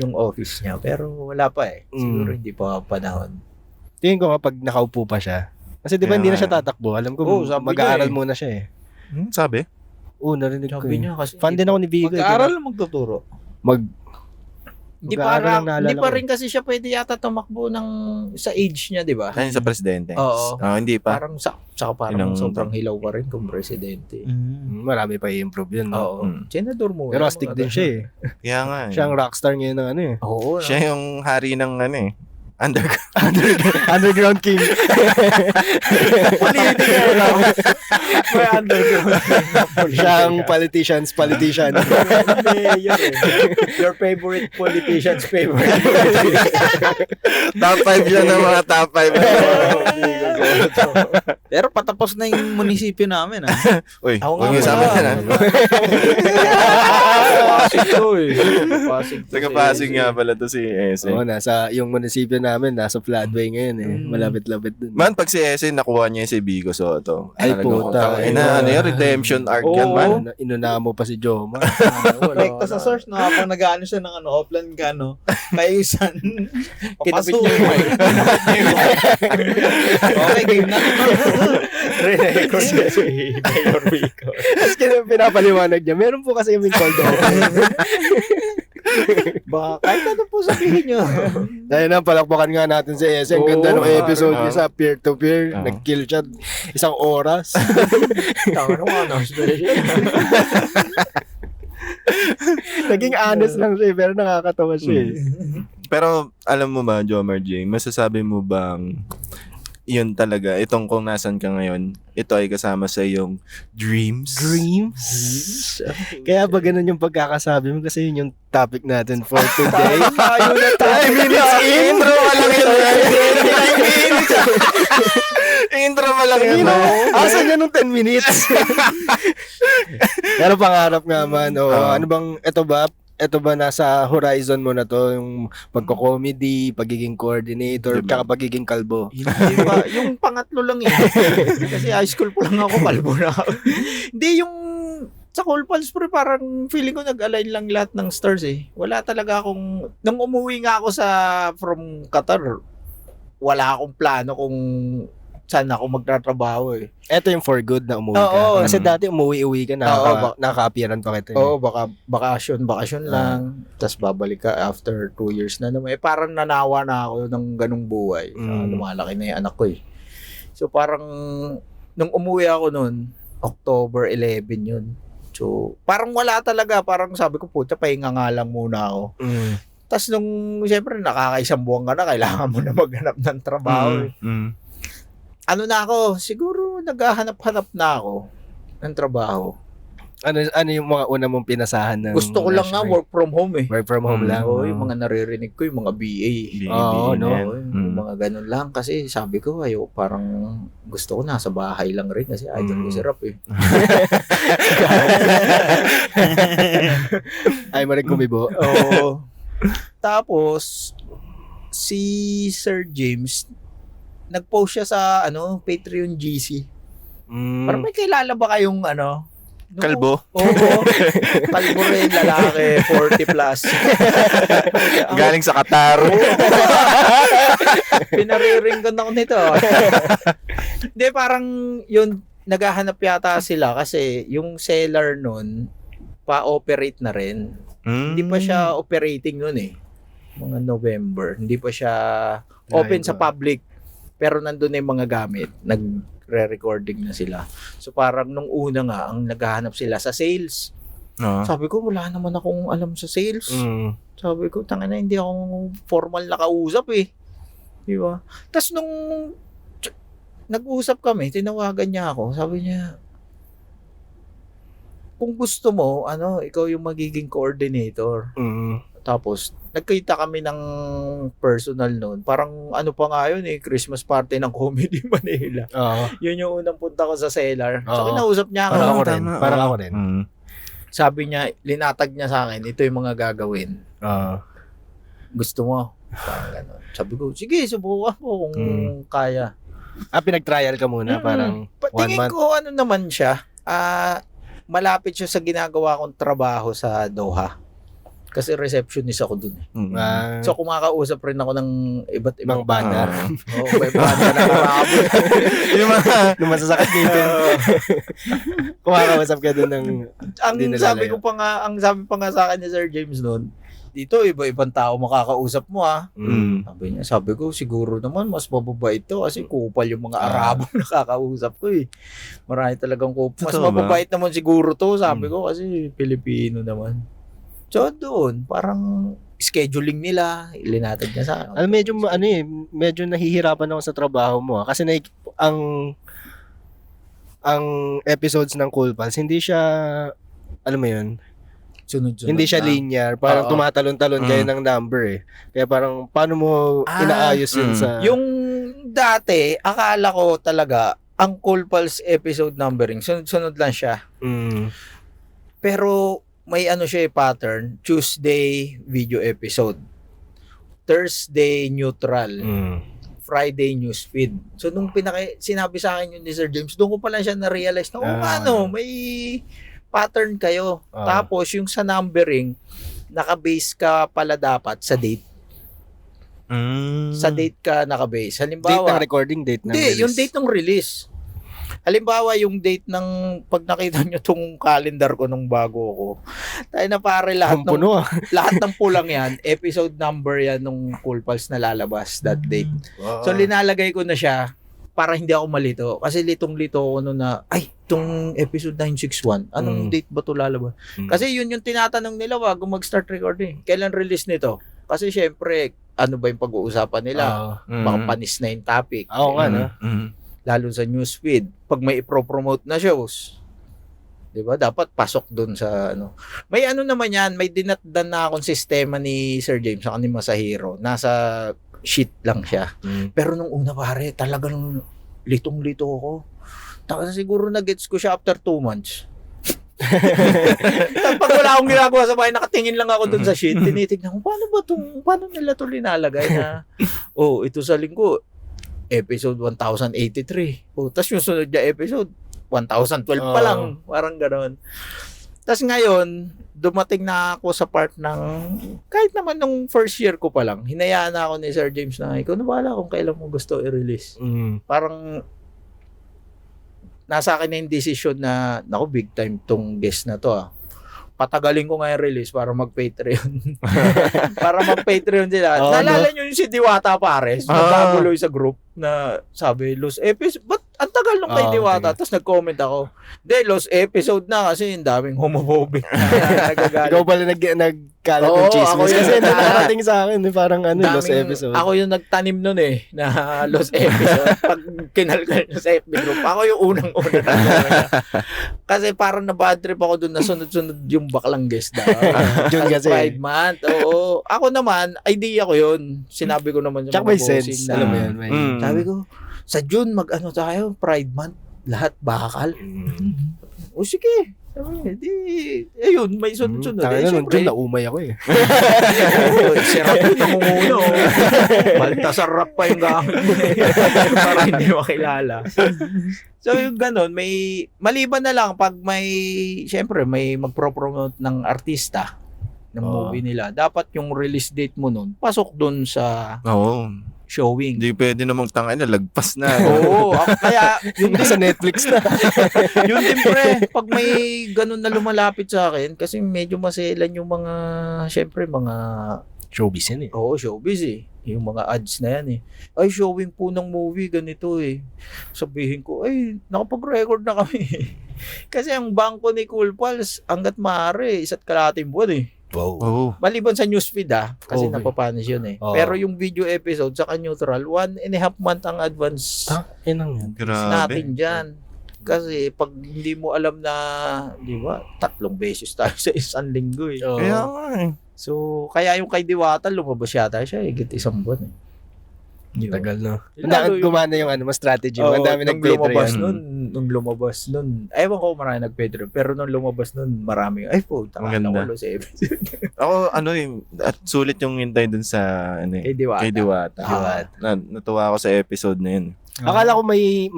yung office niya. Pero wala pa eh. Siguro hindi pa panahon. Tingin ko nga pag nakaupo pa siya. Kasi di ba Kaya hindi na nga. siya tatakbo. Alam ko Oo, sabi mag-aaral niya muna siya eh. Sabi? Oo, narinig ko Sabi eh. niya kasi Fan din ako ni Vico. Mag-aaral o magtuturo? Hindi mag-aaral ang naalala hindi pa ko. rin kasi siya pwede yata tumakbo sa age niya, di ba? Ayun sa presidente. Oo. Hindi pa. Parang parang Yun ang- sobrang hilaw pa rin kung presidente. Marami pa i-improve yun. No? Oo. Senador muna. Pero astig din siya eh. Kaya nga. Siya ang rockstar ngayon ng ano eh. Oo. Siya yung hari ng underground. Underground King. May underground. Siya ang politician. Mayor eh. Your favorite politician's favorite. Top 5 yan ng mga top 5. Pero patapos na yung munisipyo namin, Uy, Ako huwag nga niyo sa pala. amin. Pasig to eh. Pasig to Taga si Pasig Eze. nga pala to si Ese. Oo, yung munisipyo namin, nasa floodway ngayon eh. Malapit-lapit dun. Man, pag si Ese, nakuha niya si Vico Soto. Ay, Talagang, puta. ano yung redemption arc yan, man? Inuna mo pa si Joma. Rekta sa source, habang nag-ano siya ng offline ka, kayusan. Kinapit niya yung mic. Okay, game na. Record niya si Mayor Vico. Tapos pinapaliwanag niya, meron po kasi yung cold open. Baka kahit ano po sabihin nyo. Dahil na, palakpakan nga natin si Ese. Ang ganda ng episode niya sa peer-to-peer. Oo. Nag-kill siya 1 oras. Tama naman, Naging honest lang siya, pero nakakatawa siya eh. Pero, alam mo ba, Jomar J, masasabi mo bang yun talaga, itong kung nasan ka ngayon, ito ay kasama sa iyong dreams? Dreams? Kaya ba ganun yung pagkakasabi mo? Kasi yun yung topic natin for today. Tayo na 10 minutes in! Intro pa lang yun. 9 minutes. Intro pa lang yun. Asan yan nung 10 minutes? Pero pangarap nga man. Ano bang, ito ba nasa horizon mo na to? Yung pagko-comedy, pagiging coordinator, Diba? tsaka pagiging kalbo. Hindi pa. Yung pangatlo lang eh. Kasi high school pa lang ako, kalbo na ako. Hindi, yung sa Cool Pals pre, parang feeling ko nag-align lang lahat ng stars eh. Wala talaga akong, nung umuwi nga ako from Qatar, wala akong plano kung saan ako magtatrabaho eh. Ito yung for good na umuwi ka. Oo. Kasi dati umuwi-uwi ka, Oo, nakaka-appearan pa kita. Oo, baka bakasyon lang, tapos babalik ka after 2 years na naman. Parang nanawa na ako ng ganung buhay. Lumalaki na yung anak ko eh. So parang, nung umuwi ako noon, October 11 yun. So, parang wala talaga. Parang sabi ko, puta, pahinga nga lang muna ako. Tapos nung, siyempre, nakakaisang buwan ka na, kailangan mo na maghanap ng trabaho. Eh. ano na ako, siguro naghahanap-hanap na ako ng trabaho. Ano yung mga una mong pinasahan ng Gusto ko lang nga work from home eh. Work from home lang. Oo, yung mga naririnig ko, yung mga BA. Oo, no? Oo, yung mga ganun lang. Kasi sabi ko, parang gusto ko nasa bahay lang rin kasi idol ko si Rap eh. Ay mo rin kumibo. Oo. Tapos, si Sir James, nag-post siya sa Patreon GC. Parang may kilala ba kayong Kalbo. Oo. Kalbo rin, lalaki, 40 plus. Galing sa Qatar. Pinariringgan ako nito. Hindi, parang yun, naghahanap yata sila kasi yung seller nun, pa-operate na rin. Hindi pa siya operating nun eh. Mga November. Hindi pa siya open sa public. Pero nandun na yung mga gamit. Nagre-recording na sila. So parang nung una nga, ang naghahanap sila sa sales. Sabi ko, wala naman akong alam sa sales. Sabi ko, tangina, hindi ako formal na kausap eh. Di ba? Tapos nung nag-usap kami, tinawagan niya ako. Sabi niya, kung gusto mo, ikaw yung magiging coordinator. Tapos, nagkita kami ng personal noon. Parang pa nga yun eh, Christmas party ng Comedy Manila. Yun yung unang punta ko sa cellar. So, kinausap niya ako. Parang ako rin. Sabi niya, linatag niya sa akin, ito yung mga gagawin. Gusto mo? Parang gano'n. Sabi ko, sige, subukan mo kung kaya. Pinag-trial ka muna, parang 1 Tingin month. ko, naman siya. Malapit siya sa ginagawa kong trabaho sa Doha. Kasi receptionist ako dun eh. So kumakausap rin ako ng iba't ibang Ibang banner. Oo, may banner na kumakausap. Yung mga Nung masasakit dito. Kumakausap ka dun ng Ang Hindi sabi nalalayo. ko pa nga, ang sabi pa nga sa akin ni Sir James noon, dito iba-ibang tao makakausap mo ah. Sabi ko siguro naman mas mababait to kasi kupal yung mga Arabo nakakausap ko eh. Marami talagang kupal. Mas Totoo ba? mababait naman siguro to, sabi ko kasi Pilipino naman. So doon, parang scheduling nila, linatag niya sa akin. medyo nahihirapan ako sa trabaho mo kasi ang episodes ng Cool Pals hindi siya alam mo yun, Sunod-sunod hindi siya na. linear, parang Oo. tumatalon-talon kayo ng number eh. Kaya parang paano mo inaayos yun sa Yung dati, akala ko talaga, ang Cool Pals episode numbering, sunod-sunod lang siya. Pero may siya pattern, Tuesday video episode, Thursday neutral, Friday newsfeed. So nung sinabi sa akin yun ni Sir James, doon ko pa lang siya na-realize na may pattern kayo. Tapos yung sa numbering, naka-base ka pala dapat sa date. Sa date ka naka-base. date ng Halimbawa, recording, date ng hindi, release. yung date ng release. Halimbawa, yung date ng pag nakita nyo tong calendar ko nung bago ko, tayo na pare lahat Ang puno, lahat ng pulang yan, episode number yan nung Cool Pals na lalabas that date. So linalagay ko na siya para hindi ako malito. Kasi litong-lito ako noon na, itong episode 961, anong date ba ito lalabas? Kasi yun yung tinatanong nila bago mag-start recording. Kailan release nito? Kasi syempre, ano ba yung pag-uusapan nila? Baka panis na yung topic. Oo nga, no? Lalo sa newsfeed. Pag may i-promote na shows, 'di ba? Dapat pasok doon sa May naman yan, may dinatdan na akong sistema ni Sir James sa ni Masahiro. Nasa sheet lang siya. Pero nung una pare, talagang litong-lito ako. Tapos siguro na-gets ko siya after 2 months. Tapos pag wala akong ginagawa sa bahay, nakatingin lang ako doon sa sheet. Tinitignan ko, paano nila to linalagay na, ito sa linggo, episode 1083. Tapos yung sunod niya episode, 1012 pa lang. Parang gano'n. Tapos ngayon, dumating na ako sa part ng, kahit naman nung first year ko pa lang, hinayaan na ako ni Sir James na, ikaw na bahala kung kailan mo gusto i-release. Parang, nasa akin na yung decision na, big time tong guest na to patagalin ko nga yung release para mag-Patreon. Para mag-Patreon sila. Naalala nyo yung si Diwata Pares, nagkaguloy sa group na sabi, Los Epis, ba't ang tagal nung kay Oo, Diwata. tagal. Tapos nag-comment ako, "Hindi, lost episode na kasi yung daming homophobic na nagagalit." Ikaw pala nagkalat Oo, ng ako chismis. yun. Kasi nakarating sa akin, parang lost episode. Ako yung nagtanim nun na lost episode. Pag kinalkal nyo sa FB group, ako yung unang-una na gawin. Kasi parang na-bad trip ako dun na sunod-sunod yung baklang guest daw. Yun kasi. Pride Month, oo. Ako naman, idea ko yun. Sinabi ko naman yung Tsaka may sense. na, Alam mo yun. May... sabi ko, sa June, mag-ano tayo, Pride Month. Lahat bakal. O sige. Ayun, may sunod-sunod. Tangina, nung syempre. June, naumay ako eh. Sarap yung namumuno. Baltasar rap pa yung gamit. Para hindi makilala. So yung ganun, may maliban na lang pag may, syempre may magpro-promote ng artista ng movie nila. Dapat yung release date mo nun, pasok dun sa Oo. showing. Hindi pwede namang tangay na lagpas na. Oo, kaya yun Nasa din, Netflix na. yun din pre, pag may ganun na lumalapit sa akin, kasi medyo maselan yung mga, syempre mga Showbiz yan eh. Oo, showbiz eh. Yung mga ads na yan eh. Ay, showing po ng movie, ganito eh. Sabihin ko, ay, nakapag-record na kami. Kasi ang bangko ni Cool Pals, hanggat maaari, 1.5 buwan eh. Wow. Oo. Maliban sa newsfeed kasi Okay. napapanis yun eh. Oo. Pero yung video episode, saka neutral, 1.5 month ang advance Yan ang yan. Grabe. natin dyan. Kasi pag hindi mo alam na, di ba, 3 beses tayo sa isang linggo eh. Oo. Kaya nga eh. So, kaya yung kay Diwata, lumabas yata siya, higit 1 buwan eh. Yun. Tagal no. Lalo yung- Gumana yung mas strategy mo. Oo, Ang dami nung nag-Patreon. lumabas nung lumabas nun, ewan ko marami nag-Patreon, pero nung lumabas nun, marami, ay po, Ang taka na ganda. walo sa episode. Ako, at sulit yung hintay dun sa, Kay Diwata. kay Diwata. Ah. Natuwa ako sa episode na yun. Akala ko may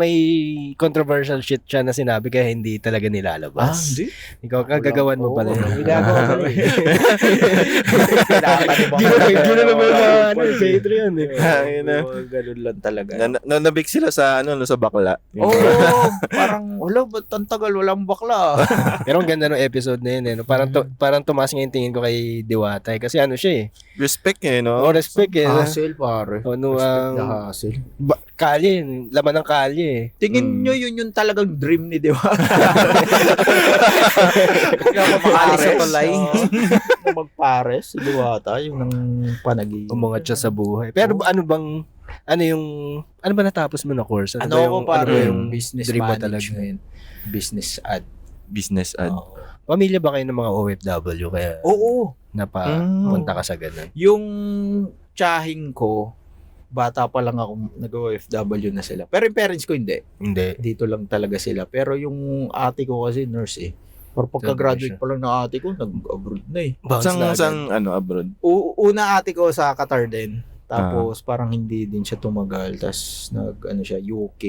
controversial shit siya na sinabi kaya hindi talaga nilalabas. Hindi. Ikaw kagagawan mo pala yun. Ginagawa ko rin. Gino naman na Patreon eh. Ayun na. Ganun lang talaga. Nabik sila sa sa bakla. Oo, parang, wala, ba't ang tagal, walang bakla? Pero ang ganda ng episode na yun eh. No? Parang tumaas nga yung tingin ko kay Diwata eh. Kasi ano siya eh. Respect eh, no? Oh, respect eh. Hassle, pare. Ano Respect na ang hassle. kalye, laman ng kalye eh. Tingin nyo yun yung talagang dream ni Diwata. Makaalis sa tulay. Na magpares, si Diwata, yung nang panagin. Umangat siya sa buhay. Pero ano ba natapos mo na course? Ano ko ba para yung business dream mo talaga? management, business ad. Business ad. Oo. Pamilya ba kayo ng mga OFW kaya Oo. napapunta ka sa ganun? Yung tsahing ko, bata pa lang ako, nag-OFW na sila. Pero yung parents ko hindi. Hindi. Dito lang talaga sila. Pero yung ate ko kasi nurse eh. Pero pagka-graduate pa lang ng ate ko, nag-abroad na eh. Sang abroad. Una ate ko sa Qatar din. Tapos parang hindi din siya tumagal. Tapos siya, UK.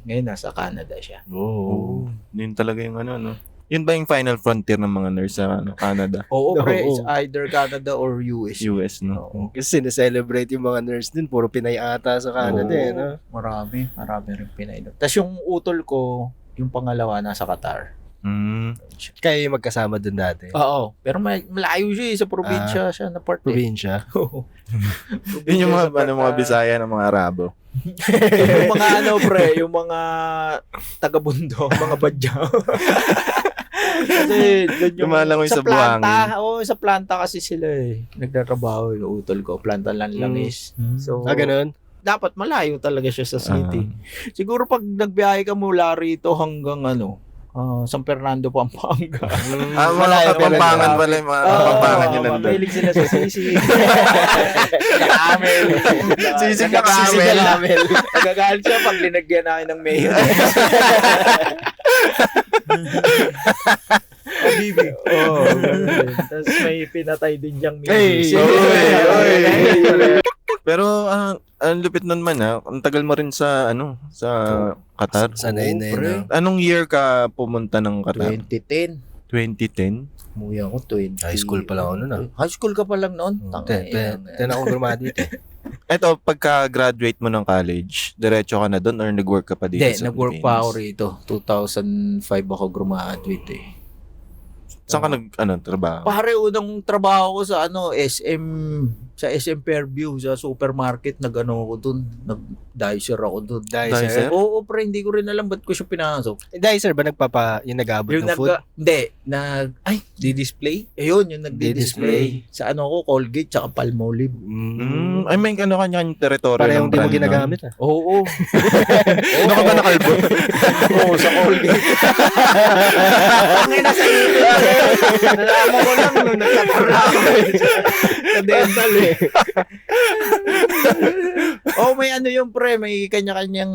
Ngayon nasa Canada siya. Oh. Yun talaga yung no? Yun ba yung final frontier ng mga nurse sa Canada? Oo, pre. Oo. It's either Canada or US. US, no? Oo. Kasi sineselebrate yung mga nurse din. Puro Pinay ata sa Canada eh. No? Marami rin Pinay doon. Tapos yung utol ko, yung pangalawa nasa Qatar. Mm. Kayo yung magkasama dun dati. Oo. Pero malayo siya sa probinsya siya na part. Probinsya. Oo. Yun yung mga, Probinsya sa mga Bisaya ng mga Arabo. yung mga pre, yung mga taga-bundok, mga badya. Kasi doon yung Lumalangoy sa planta. Oo, sa planta kasi sila eh. Nagtatrabaho yung utol ko. Planta lang langis. So, Ganun? dapat malayo talaga siya sa city. Siguro pag nagbiyahe ka mula rito hanggang San Fernando, Pampanga. Malayo, pero Pampangan grabe. pala yung mga Pampangan yun nandun. Mahilig sila sa sisi. Camel. Sisig na Sisig camel. na camel. Nagagalit siya pag linagyan namin ng mayo. Bibi. Oo. Tapos may pinatay din diyang Hey! music. Pero ang lupit nun man ang tagal mo rin sa sa Qatar. Sanay na yun. pre. no? Anong year ka pumunta ng Qatar? 2010. 2010? Umuwi ako 20. High school pa lang ako noon, High school ka pa lang noon? Ten ako graduate eh. Eto, pagka-graduate mo ng college, diretso ka na doon or nag-work ka pa dito Hindi, sa nag-work pa ako Philippines? rito. 2005 ako graduate eh. Saan ka trabaho? Pare, unang trabaho ko sa SM Sa SM Fairview, sa supermarket, nag-ano ako dun. Nag-dicer ako dun. Dicer? Oo, pre, hindi ko rin alam ba't ko siya pinasok. Dicer ba yung nag-abot Yung ng food? Hindi, di-display. Ayun, yung Di-display. nagdi-display. Sa ano ko, Colgate, tsaka Palmolive. Ay, may kanya-kanyang teritoryo Parehong ng di mo brand, no? ginagamit ah. Oo. Ano ka ba nakalbo? Oo, sa Colgate. Ang ina sa ito. Nalaman ko lang nung nagkatara ako. Sa dental eh. May ano yung pre, may kanya-kanyang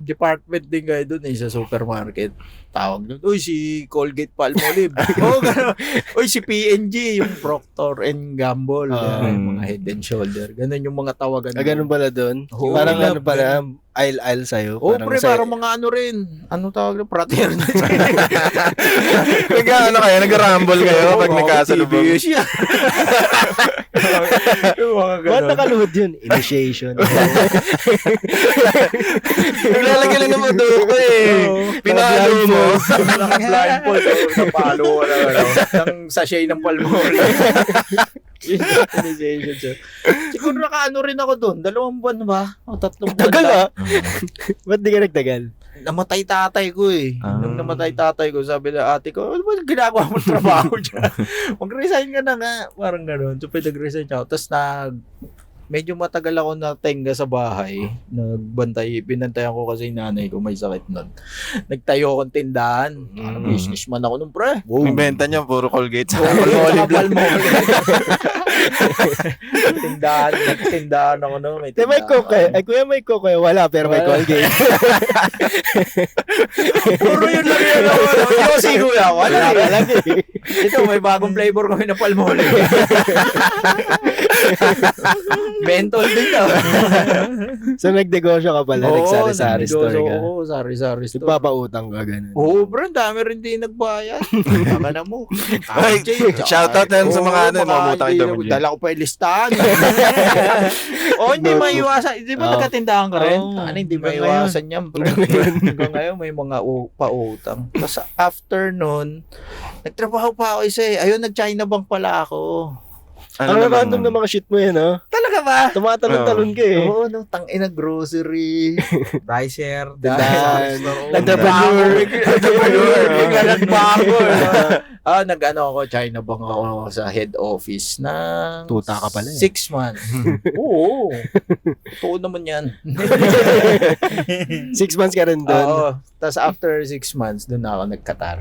department din kayo doon sa supermarket. Tawag doon, uy, si Colgate Palmolive. Gano'n. Uy, si P&G, yung Procter and Gamble. Yung mga head and shoulder. Ganun yung mga tawagan. Ganun pala doon. Oo, Parang love ano pala, aisle sa'yo. Pre, parang mga ano rin. Ano tawag doon? Fraternity. Nag-rumble kayo pag nagkasalubong. TBS yan. Yung mga Ba't ganun. nakaluhod yun? Initiation. Naglalagay lang ng maduko Pinalo mo. Naka-blindfold. Napalo ko na ng sachet ng Palmolive. Initiation siya. Siguro nakaano rin ako doon. 2 buwan ba? O 3 buwan Tagal lang. ah. Ba't di ka nagtagal? Namatay tatay ko eh. Nung namatay tatay ko, sabi na ate ko, ano ba ginagawa mo trabaho dyan? Mag-resign ka na nga. Parang gano'n. So, nag-resign ako. Tapos medyo matagal ako natenga sa bahay. Binantayan ko kasi yung nanay ko may sakit nun. Nagtayo akong tindahan. Businessman ako nung pre. Yung benta niya, puro Colgate sa Palmolive lang. Tindahan ako nun. May May coke eh. Ay, kuya may coke eh. Wala, pero may Wala. Colgate. Puro yun lang yun. Yossi kuya. Wala. lagi. Ito, may bagong flavor kami na Palmolive. Mentol din daw. So, nagnegosyo ka pala. Nagsari-sari store ka. Oo, sari-sari store. Nagpapautang ka ganun. Oo, bro, ang dami rin din nagbayad. Tama na mo. Ay, shoutout na sa mga ano, mga utang ito. Dala ko pa yung listahan. Hindi maiwasan. Di ba Oo. nagkatindahan ka rin? Oo. Hindi Hanggang maiwasan yan. Hanggang ngayon, may mga pautang. Tapos after nun, nagtrabaho pa ako isa eh. Ayun, nag-China Bank pala ako. Ang random na mga shit mo yan, ha? Talaga ba? Tumatalon-talon ka eh. Oo, no, tangina grocery. Dicer. Tindahan. Nagtrabaho. Nagtrabaho. Bigla nagbago. Nag-ano ako, China Bank ako sa head office ng Tuta ka pala eh. 6 months. Oo. Totoo naman yan. 6 months ka rin doon. Oo. Tapos after 6 months, doon ako nagkatar.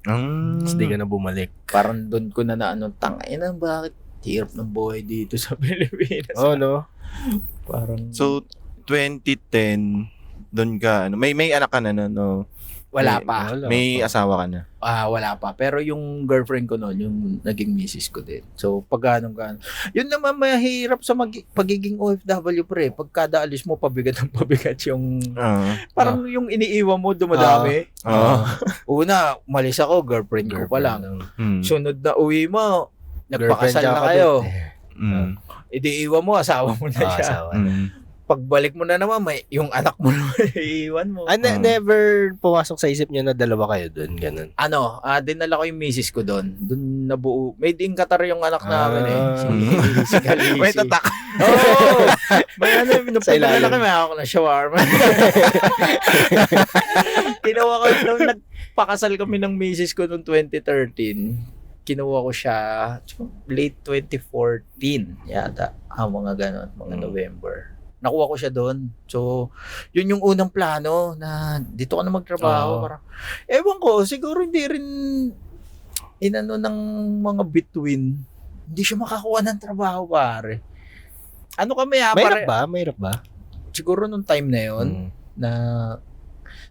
Tapos di ka na bumalik. Parang doon ko na tangina, bakit hirap ng buhay dito sa Pilipinas? Oh, no? Parang, So, 2010, doon ka, may anak ka na, no? wala may- pa. May asawa ka na. Wala pa. Pero yung girlfriend ko noon, yung naging misis ko din. So, pag ganun. Yun naman mahirap sa pagiging OFW pre. Pagkada alis mo, pabigat ng pabigat yung... Parang yung iniiwan mo, dumadami. Una, malis ako, girlfriend ko pa lang. Sunod na uwi mo, nagpakasal na kayo. Iiwan mo, asawa mo na siya. Pagbalik mo na naman, may yung anak mo naman iiwan mo. Never pumasok sa isip niyo na dalawa kayo doon, ganun. Dinala ko yung misis ko doon. Doon nabuo. Made in Qatar yung anak namin eh. Si Khaleesi. May tatak. Oo. May nung Sa ilalim. pinadala kami, ako na shawarma. Kinuha ko, nung nagpakasal kami ng misis ko noong 2013, kinuha ko siya late 2014 yata. Mga ganon, mga November. Nakuha ko siya doon. So, yun yung unang plano na dito ka na magtrabaho. Parang, ewan ko, siguro hindi rin inano ng mga between. Hindi siya makakuha ng trabaho, pare. Ano kami Mahirap ba? Siguro nung time na yun, na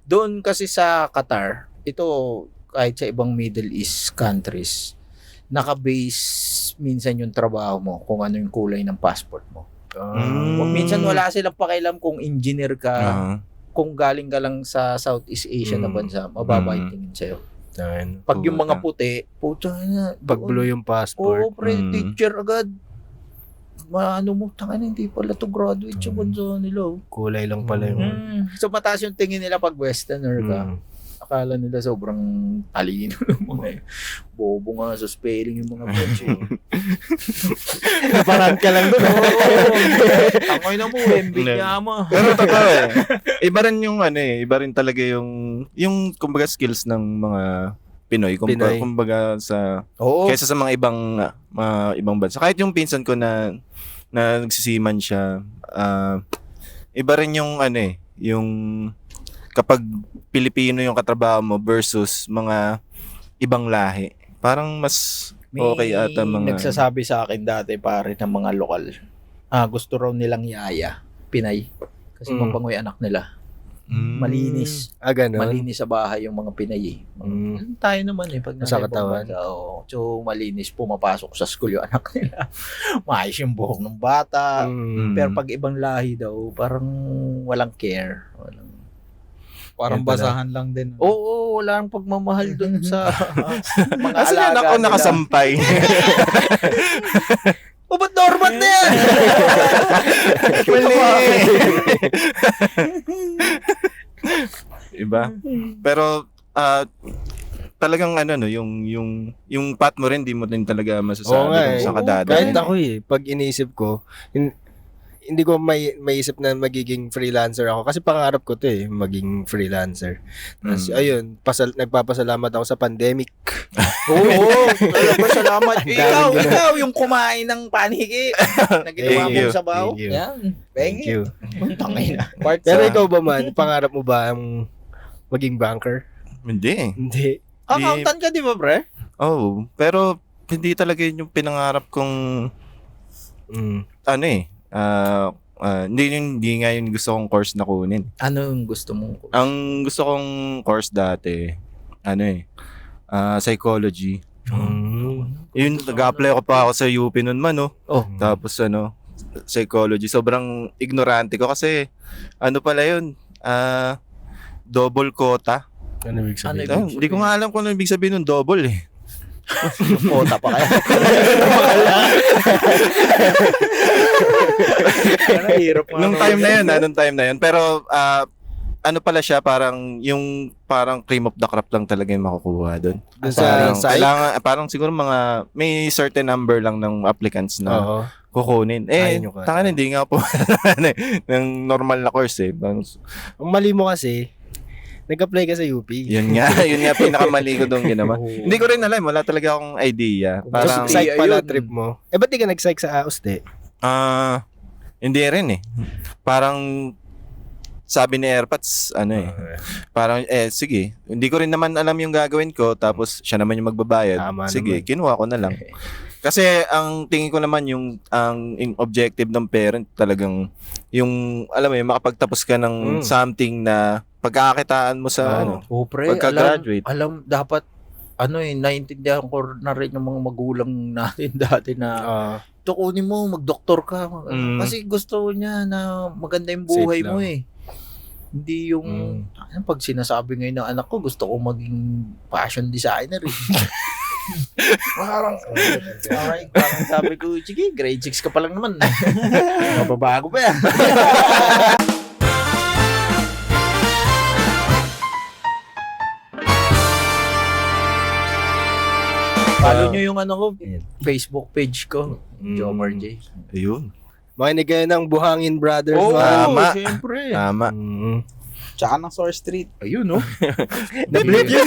doon kasi sa Qatar, ito kahit sa ibang Middle East countries, naka-base minsan yung trabaho mo kung ano yung kulay ng passport mo. Minsan wala silang pakialam kung engineer ka, kung galing ka lang sa Southeast Asia na bansa, mababa yung tingin sa'yo. Pag yung mga puti, puta na. Pag blue yung passport. Oo, pre, teacher agad. Ano mo, tangin, hindi pala to graduate sa bansa nila. Kulay lang pala yung... So mataas yung tingin nila pag westerner ka. Akala nila sobrang talino ng mga yun. Bobo nga sa spelling yung mga French. Naparaan ka lang doon. Tangoy na mo, MB Yama. Pero totoo eh. Iba rin yung iba rin talaga yung kumbaga skills ng mga Pinoy. Pinoy. Kumbaga sa Oo. kaysa sa mga ibang bansa. Kahit yung pinsan ko na nagsisiman siya, iba rin yung yung kapag Pilipino yung katrabaho mo versus mga ibang lahi. Parang mas okay ata mga nagsasabi sa akin dati pare ng mga lokal. Gusto raw nilang yaya, Pinay. Kasi mabango yung anak nila. Malinis. Ganun. Malinis sa bahay yung mga Pinay. Tayo naman pag Sa nasa ibang katawan. bansa. Oo. So malinis, pumapasok sa school yung anak nila. Maayos yung buhok ng bata. Pero pag ibang lahi daw, parang walang care. Parang Yan pala. basahan lang din. Oo, wala nang pagmamahal dun sa mga Kasi alaga ako nila. nakasampay. O, ba't dormat na yan? Iba. Pero talagang yung path mo rin di mo din talaga masasabi Oo nga kung eh. saan ka dadalhin. Kahit ako pag iniisip ko, hindi ko maiisip na magiging freelancer ako kasi pangarap ko to maging freelancer. Tapos ayun, nagpapasalamat ako sa pandemic. Oo, talaga salamat. Daming Ikaw yung kumain ng paniki. Naginawa Thank you. mo sa baho. Thank you. Yan. Thank you. Tangay na. Pero ikaw ba man, pangarap mo ba ang maging banker? Hindi. Hindi. Accountant ka, di ba, pre? Oh, pero hindi talaga yun yung pinangarap kong hindi nga yung gusto kong course na kunin. Ano yung gusto mong Ang gusto kong course dati, psychology. Yun, nag-apply ko pa ako sa UP nun man, Oh. Tapos psychology. Sobrang ignorante ko kasi pala yun, double quota. Ano ibig sabihin? Ano Hindi ko nga alam kung ano ibig sabihin ng double eh. Quota pa kaya. Hirap nga. Nung time na yun. Pero pala siya, parang cream of the crop lang talaga yung makukuha doon. Dun sa psych? Parang siguro may certain number lang ng applicants na Oo. kukunin. Ayaw nyo ka. Tangan hindi nga po ng normal na course eh. Ang mali mo kasi, nag-apply ka sa UP. Yun nga pinakamali ko doon ginawa. Hindi ko rin alam, wala talaga akong idea. Parang Psych pala ayun. trip mo. Ba't di ka nag-psych sa AUSTE? hindi rin eh. Parang sabi ni Airpods, parang sige, hindi ko rin naman alam yung gagawin ko, tapos siya naman yung magbabayad. Tama Sige, naman. kinuha ko na lang. Kasi ang tingin ko naman yung objective ng parent talagang yung alam mo yung makapagtapos ka ng something na pagkakakitaan mo sa Oh, pre, pagka-graduate. alam dapat naiintindihan ko na rin yung mga magulang natin dati na kunin mo, mag-doktor ka. Kasi gusto niya na maganda yung buhay Safe mo lang. Hindi yung pag sinasabi ngayon ng anak ko, gusto ko maging fashion designer parang sabi ko, sige, grade 6 ka pa lang naman. Mababago pa yan. Follow nyo yung Facebook page ko, Jomar J. Ayun. Makinig kayo ng Buhangin Brothers. Oo, Tama. siyempre. Tama. Tsaka ng Source Street. Ayun, no? Na-blip yun.